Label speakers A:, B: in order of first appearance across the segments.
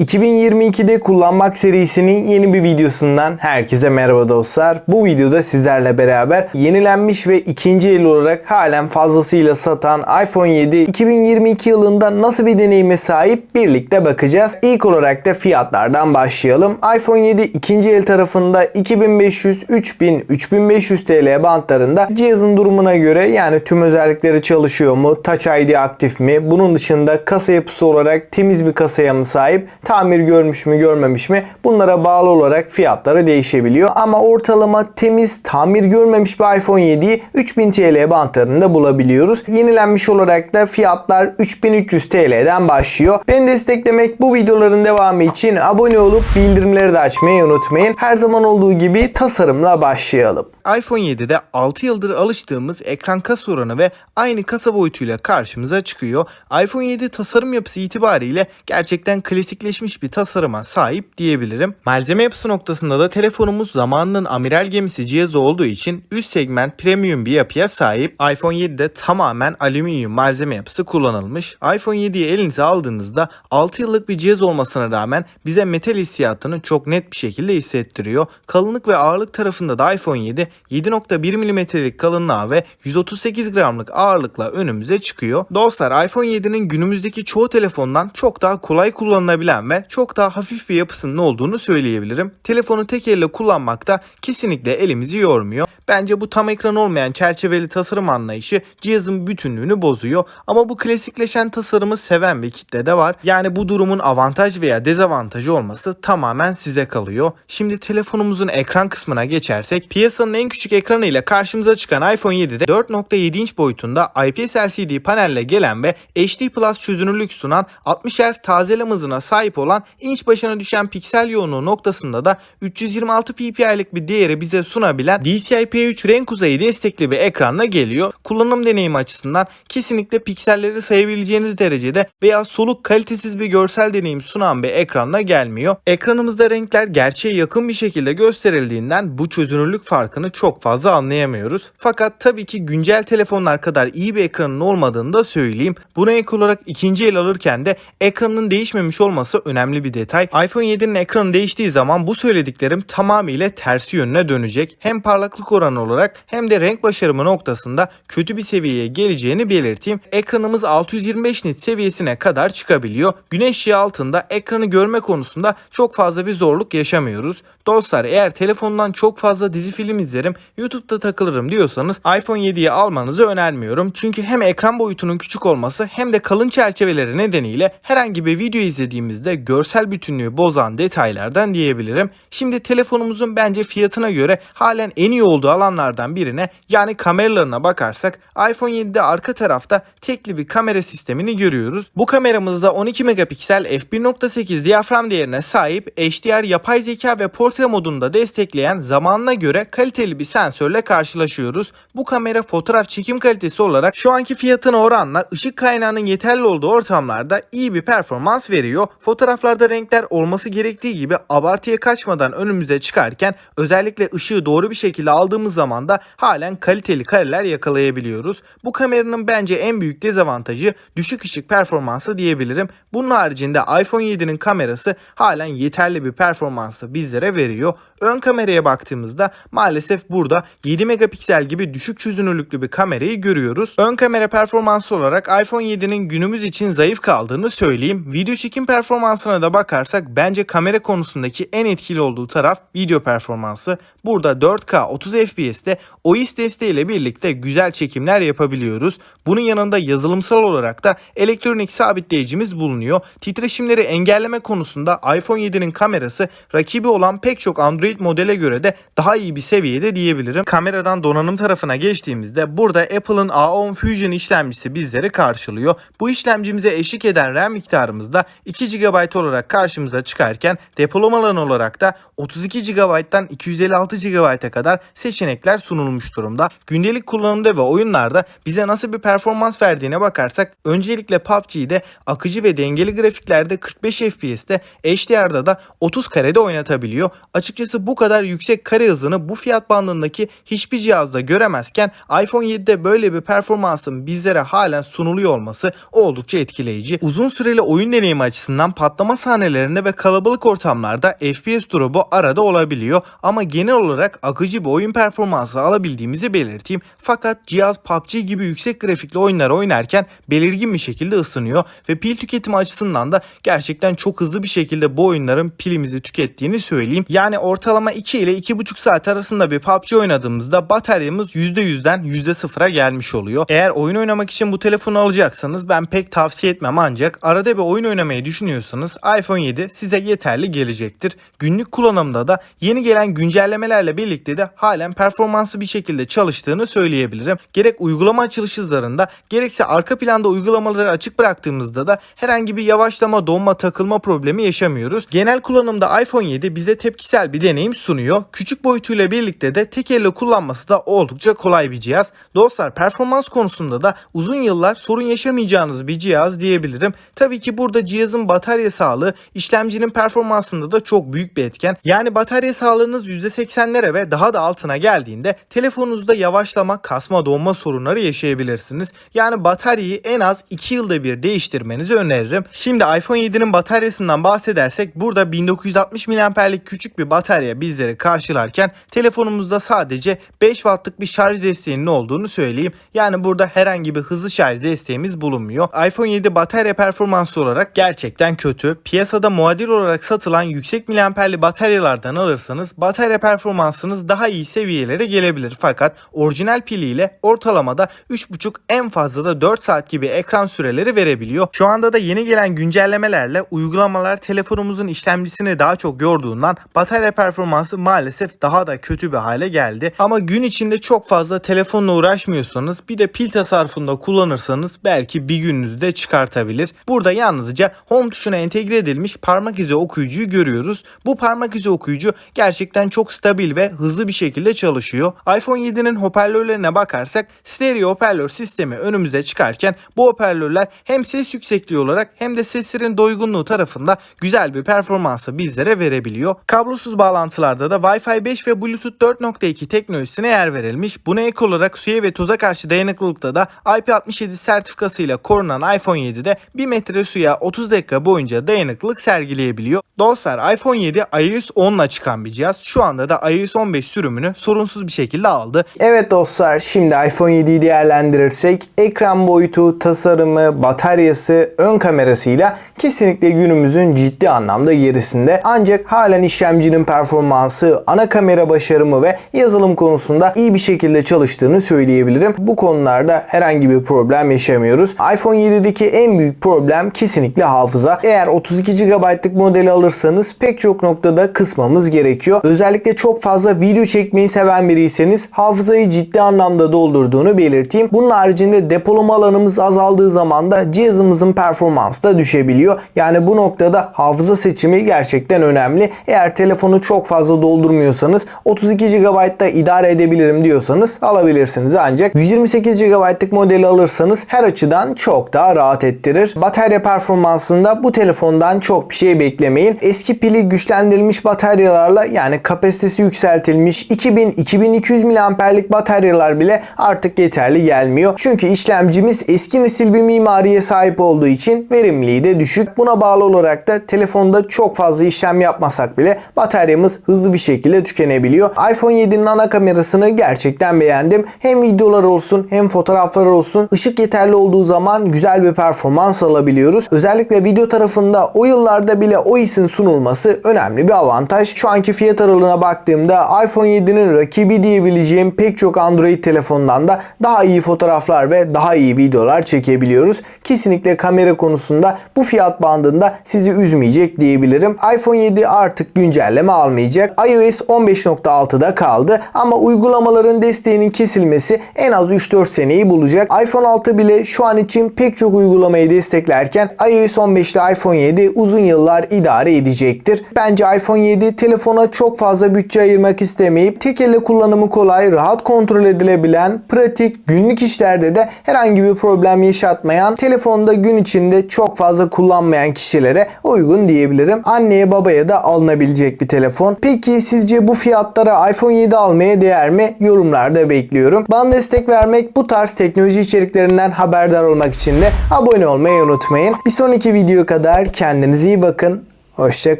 A: 2022'de kullanmak serisinin yeni bir videosundan herkese merhaba dostlar. Bu videoda sizlerle beraber yenilenmiş ve ikinci el olarak halen fazlasıyla satan iPhone 7 2022 yılında nasıl bir deneyime sahip birlikte bakacağız. İlk olarak da fiyatlardan başlayalım. iPhone 7 ikinci el tarafında 2500, 3000, 3500 TL bantlarında cihazın durumuna göre yani tüm özellikleri çalışıyor mu, Touch ID aktif mi, bunun dışında kasa yapısı olarak temiz bir kasaya mı sahip, tamir görmüş mü görmemiş mi, bunlara bağlı olarak fiyatları değişebiliyor. Ama ortalama temiz tamir görmemiş bir iPhone 7'yi 3000 TL bantlarında bulabiliyoruz. Yenilenmiş olarak da fiyatlar 3300 TL'den başlıyor. Beni desteklemek, bu videoların devamı için abone olup bildirimleri de açmayı unutmayın. Her zaman olduğu gibi tasarımla başlayalım.
B: iPhone 7'de 6 yıldır alıştığımız ekran kasa oranı ve aynı kasa boyutuyla karşımıza çıkıyor. iPhone 7 tasarım yapısı itibariyle gerçekten klasikleşmiş bir tasarıma sahip diyebilirim. Malzeme yapısı noktasında da telefonumuz zamanının amiral gemisi cihazı olduğu için üst segment premium bir yapıya sahip. iPhone 7'de tamamen alüminyum malzeme yapısı kullanılmış. iPhone 7'yi elinize aldığınızda 6 yıllık bir cihaz olmasına rağmen bize metal hissiyatını çok net bir şekilde hissettiriyor. Kalınlık ve ağırlık tarafında da iPhone 7 7.1 mm'lik kalınlığa ve 138 gramlık ağırlıkla önümüze çıkıyor. Dostlar, iPhone 7'nin günümüzdeki çoğu telefondan çok daha kolay kullanılabilen ve çok daha hafif bir yapısının olduğunu söyleyebilirim. Telefonu tek elle kullanmak da kesinlikle elimizi yormuyor. Bence bu tam ekran olmayan çerçeveli tasarım anlayışı cihazın bütünlüğünü bozuyor. Ama bu klasikleşen tasarımı seven bir kitle de var. Yani bu durumun avantaj veya dezavantajı olması tamamen size kalıyor. Şimdi telefonumuzun ekran kısmına geçersek, piyasanın en küçük ekranıyla karşımıza çıkan iPhone 7'de 4.7 inç boyutunda IPS LCD panelle gelen ve HD Plus çözünürlük sunan 60 Hz tazeleme hızına sahip olan inç başına düşen piksel yoğunluğu noktasında da 326 ppi'lik bir değeri bize sunabilen DCI-P3 renk uzayı destekli bir ekranla geliyor. Kullanım deneyimi açısından kesinlikle pikselleri sayabileceğiniz derecede veya soluk kalitesiz bir görsel deneyim sunan bir ekranla gelmiyor. Ekranımızda renkler gerçeğe yakın bir şekilde gösterildiğinden bu çözünürlük farkını çok fazla anlayamıyoruz. Fakat tabii ki güncel telefonlar kadar iyi bir ekranın olmadığını da söyleyeyim. Buna ek olarak ikinci el alırken de ekranın değişmemiş olması önemli bir detay. iPhone 7'nin ekranı değiştiği zaman bu söylediklerim tamamıyla tersi yönüne dönecek. Hem parlaklık oranı olarak hem de renk başarımı noktasında kötü bir seviyeye geleceğini belirteyim. Ekranımız 625 nit seviyesine kadar çıkabiliyor. Güneş ışığı altında ekranı görme konusunda çok fazla bir zorluk yaşamıyoruz. Dostlar, eğer telefondan çok fazla dizi film izlerim, YouTube'da takılırım diyorsanız iPhone 7'yi almanızı önermiyorum. Çünkü hem ekran boyutunun küçük olması hem de kalın çerçeveleri nedeniyle herhangi bir video izlediğimizde görsel bütünlüğü bozan detaylardan diyebilirim. Şimdi telefonumuzun bence fiyatına göre halen en iyi olduğu alanlardan birine, yani kameralarına bakarsak, iPhone 7'de arka tarafta tekli bir kamera sistemini görüyoruz. Bu kameramızda 12 megapiksel f1.8 diyafram değerine sahip, HDR yapay zeka ve portre modunu da destekleyen zamanına göre kaliteli bir sensörle karşılaşıyoruz. Bu kamera fotoğraf çekim kalitesi olarak şu anki fiyatına oranla ışık kaynağının yeterli olduğu ortamlarda iyi bir performans veriyor. Fotoğraflarda renkler olması gerektiği gibi abartıya kaçmadan önümüze çıkarken özellikle ışığı doğru bir şekilde aldığımız zaman da halen kaliteli kareler yakalayabiliyoruz. Bu kameranın bence en büyük dezavantajı düşük ışık performansı diyebilirim. Bunun haricinde iPhone 7'nin kamerası halen yeterli bir performansı bizlere veriyor. Ön kameraya baktığımızda maalesef burada 7 megapiksel gibi düşük çözünürlüklü bir kamerayı görüyoruz. Ön kamera performansı olarak iPhone 7'nin günümüz için zayıf kaldığını söyleyeyim. Video çekim performansına da bakarsak bence kamera konusundaki en etkili olduğu taraf video performansı. Burada 4K 30 FPS'te OIS desteğiyle birlikte güzel çekimler yapabiliyoruz. Bunun yanında yazılımsal olarak da elektronik sabitleyicimiz bulunuyor. Titreşimleri engelleme konusunda iPhone 7'nin kamerası rakibi olan pek çok Android modele göre de daha iyi bir seviyede diyebilirim. Kameradan donanım tarafına geçtiğimizde burada Apple'ın A10 Fusion işlemcisi bizleri karşılıyor. Bu işlemcimize eşlik eden RAM miktarımız da 2 GB olarak karşımıza çıkarken depolama alanı olarak da 32 GB'dan 256 GB'a kadar seçenekler sunulmuş durumda. Gündelik kullanımda ve oyunlarda bize nasıl bir performans verdiğine bakarsak öncelikle PUBG'de akıcı ve dengeli grafiklerde 45 FPS'te, HDR'da da 30 karede oynatabiliyor. Açıkçası bu kadar yüksek kare hızını bu fiyat bandındaki hiçbir cihazda göremezken iPhone 7'de böyle bir performansın bizlere halen sunuluyor olması oldukça etkileyici. Uzun süreli oyun deneyimi açısından patlama sahnelerinde ve kalabalık ortamlarda FPS drop'u arada olabiliyor ama genel olarak akıcı bir oyun performansı alabildiğimizi belirteyim. Fakat cihaz PUBG gibi yüksek grafikli oyunları oynarken belirgin bir şekilde ısınıyor ve pil tüketimi açısından da gerçekten çok hızlı bir şekilde bu oyunların pilimizi tükettiğini söyleyeyim. Yani ortalama 2 ile 2,5 saat arasında bir PUBG oynadığımızda bataryamız %100'den %0'a gelmiş oluyor. Eğer oyun oynamak için bu telefonu alacaksanız ben pek tavsiye etmem, ancak arada bir oyun oynamayı düşünüyorsanız iPhone 7 size yeterli gelecektir. Günlük kullanımda da yeni gelen güncellemelerle birlikte de halen performanslı bir şekilde çalıştığını söyleyebilirim. Gerek uygulama açılış hızlarında gerekse arka planda uygulamaları açık bıraktığımızda da herhangi bir yavaşlama, donma, takılma problemi yaşamıyoruz. Genel kullanımda iPhone 7 bize tepkisel bir deneyim sunuyor. Küçük boyutuyla birlikte de tek elle kullanması da oldukça kolay bir cihaz. Dostlar, performans konusunda da uzun yıllar sorun yaşamayacağınız bir cihaz diyebilirim. Tabii ki burada cihazın batarya sağlığı işlemcinin performansında da çok büyük bir etken. Yani batarya sağlığınız %80'lere ve daha da altına geldiğinde telefonunuzda yavaşlama, kasma, donma sorunları yaşayabilirsiniz. Yani bataryayı en az 2 yılda bir değiştirmenizi öneririm. Şimdi iPhone 7'nin bataryasından bahsedersek burada 1960 mAh'lik küçük bir batarya bizleri karşılarken telefonumuzda sadece 5 Watt'lık bir şarj desteğinin olduğunu söyleyeyim. Yani burada herhangi bir hızlı şarj desteğimiz bulunmuyor. iPhone 7 batarya performansı olarak gerçekten kötü. Piyasada muadil olarak satılan yüksek miliamperli bataryalardan alırsanız batarya performansınız daha iyi seviyelere gelebilir. Fakat orijinal piliyle ortalamada 3,5 en fazla da 4 saat gibi ekran süreleri verebiliyor. Şu anda da yeni gelen güncellemelerle uygulamalar telefonumuzun işlemcisini daha çok yorduğundan batarya performansı maalesef daha da kötü bir hale geldi. Ama gün içinde çok fazla telefonla uğraşmıyorsanız bir de pil tasarrufunda kullanırsanız belki bir gününüzü de çıkartabilir. Burada yalnızca home tuşuna entegre edilmiş parmak izi okuyucuyu görüyoruz. Bu parmak izi okuyucu gerçekten çok stabil ve hızlı bir şekilde çalışıyor. iPhone 7'nin hoparlörlerine bakarsak stereo hoparlör sistemi önümüze çıkarken bu hoparlörler hem ses yüksekliği olarak hem de seslerin doygunluğu tarafında güzel bir performansı bizlere verebiliyor. Kablosuz bağlantılarda da Wi-Fi 5 ve Bluetooth 4.2 teknolojisine yer verilmiş. Buna ek olarak suya ve toza karşı dayanıklılıkta da IP67 sertifikasıyla korunan iPhone 7'de 1 metre suya 30 dakika boyunca dayanıklılık sergileyebiliyor. Dostlar, iPhone 7 iOS 10 ile çıkan bir cihaz. Şu anda da iOS 15 sürümünü sorunsuz bir şekilde aldı.
A: Evet dostlar, şimdi iPhone 7'yi değerlendirirsek ekran boyutu, tasarımı, bataryası, ön kamerasıyla kesinlikle günümüzün ciddi anlamda gerisinde. Ancak halen işlemcinin performansı, ana kamera başarımı ve yazılım konusunda iyi bir şekilde çalıştığını söyleyebilirim. Bu konularda herhangi bir problem yaşamıyoruz. iPhone 7'deki en büyük problem kesinlikle hafıza. Eğer 32 GB'lık modeli alırsanız pek çok noktada kısmamız gerekiyor. Özellikle çok fazla video çekmeyi seven biriyseniz hafızayı ciddi anlamda doldurduğunu belirteyim. Bunun haricinde depolama alanımız azaldığı zaman da cihazımızın performansı da düşebiliyor. Yani bu noktada hafıza seçimi gerçekten önemli. Eğer telefonu çok fazla doldurmuyorsanız 32 GB'da idare edebilirim diyorsanız alabilirsiniz. Ancak 128 GB'lık modeli alırsanız her açıdan çok daha rahat ettirir. Batarya performansında bu telefondan çok bir şey beklemeyin. Eski pili güçlendirilmiş bataryalarla, yani kapasitesi yükseltilmiş 2000-2200 mAh'lik bataryalar bile artık yeterli gelmiyor. Çünkü işlemcimiz eski nesil bir mimariye sahip olduğu için verimliliği de düşük. Buna bağlı olarak da telefonda çok fazla işlem yapmasak bile bataryamız hızlı bir şekilde tükenebiliyor. iPhone 7'nin ana kamerasını gerçekten beğendim. Hem videolar olsun hem fotoğraflar olsun, ışık yeterli olduğu zaman güzel bir performans alabiliyoruz. Özellikle video tarafında o yıllarda bile o IS'in sunulması önemli bir avantaj. Şu anki fiyat aralığına baktığımda iPhone 7'nin rakibi diyebileceğim pek çok Android telefondan da daha iyi fotoğraflar ve daha iyi videolar çekebiliyoruz. Kesinlikle kamera konusunda bu fiyat bandında sizi üzmeyecek diyebilirim. iPhone 7 artık güncelleme almayacak. iOS 15.6'da kaldı ama uygulamaların desteğinin kesilmesi en az 3-4 seneyi bulacak. iPhone 6 bile şu an için pek çok uygulamayı desteklerken iOS 15 ile iPhone 7 uzun yıllar idare edecektir. Bence iPhone 7 telefona çok fazla bütçe ayırmak istemeyip tek elle elle kullanımı kolay, rahat kontrol edilebilen, pratik, günlük işlerde de herhangi bir problem yaşatmayan, telefonda gün içinde çok fazla kullanmayan kişilere uygun diyebilirim. Anneye babaya da alınabilecek bir telefon. Peki sizce bu fiyatlara iPhone 7 almaya değer mi? Yorumlarda bekliyorum. Bana destek vermek, bu tarz teknoloji içeriklerinden haberdar olmak için de abone olmayı unutmayın. Bir sonraki video kadar kendinize iyi bakın. Hoşça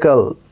A: kalın.